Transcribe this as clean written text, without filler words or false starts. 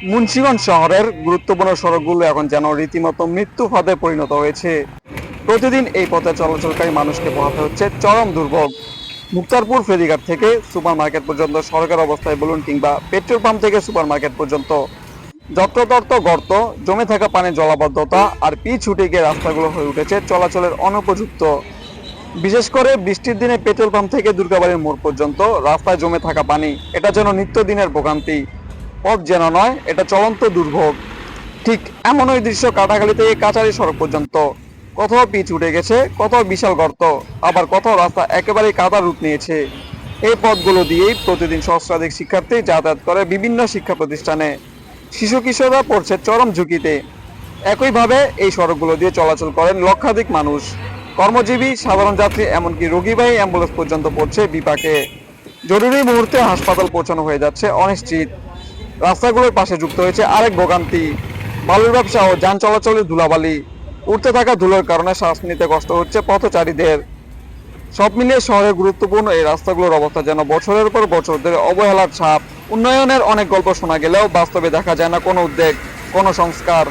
মুন্সিগঞ্জ শহরের গুরুত্বপূর্ণ সড়কগুলো এখন যেন রীতিমতো মৃত্যু ফাঁদে পরিণত হয়েছে। প্রতিদিন এই পথে চলাচলকারী মানুষকে পোহাতে হচ্ছে চরম দুর্ভোগ। মুক্তারপুর ফেরিঘাট থেকে সুপার মার্কেট পর্যন্ত সড়কের অবস্থায় বলুন, কিংবা পেট্রোল পাম্প থেকে সুপার মার্কেট পর্যন্ত যত্রতত্র গর্ত, জমে থাকা পানির জলাবদ্ধতা আর পিচ ছুটে গিয়ে রাস্তাগুলো হয়ে উঠেছে চলাচলের অনুপযুক্ত। বিশেষ করে বৃষ্টির দিনে পেট্রোল পাম্প থেকে দুর্গাবাড়ির মোড় পর্যন্ত রাস্তায় জমে থাকা পানি, এটা যেন নিত্যদিনের ভোগান্তি। পথ যেন নয়, এটা চলন্ত দুর্ভোগ। ঠিক এমনই দৃশ্য কাটাখালী থেকে কাচারি সড়ক পর্যন্ত। কোথাও পিচ উঠে গেছে, কোথাও বিশাল গর্ত, আবার কোথাও রাস্তা একেবারেই কাদা রূপ নিয়েছে। এই পথগুলো দিয়েই প্রতিদিন সহস্রাধিক শিক্ষার্থী যাতায়াত করে বিভিন্ন শিক্ষা প্রতিষ্ঠানে। শিশু কিশোররা পড়ছে চরম ঝুঁকিতে। একইভাবে এই সড়কগুলো দিয়ে চলাচল করেন লক্ষাধিক মানুষ, কর্মজীবী, সাধারণ যাত্রী, এমনকি রোগীবাহী অ্যাম্বুলেন্স পর্যন্ত পড়ছে বিপাকে। জরুরি মুহূর্তে হাসপাতাল পৌঁছানো হয়ে যাচ্ছে অনিশ্চিত। রাস্তাগুলোর পাশে যুক্ত হয়েছে আরেক ভোগান্তি, বালুর ব্যবসা ও যান চলাচলের ধুলাবালি। উঠতে থাকা ধুলোর কারণে শ্বাস নিতে কষ্ট হচ্ছে পথচারীদের। সব মিলিয়ে শহরের গুরুত্বপূর্ণ এই রাস্তাগুলোর অবস্থা যেন বছরের পর বছর ধরে অবহেলার ছাপ। উন্নয়নের অনেক গল্প শোনা গেলেও বাস্তবে দেখা যায় না কোনো উদ্যোগ, কোনো সংস্কার।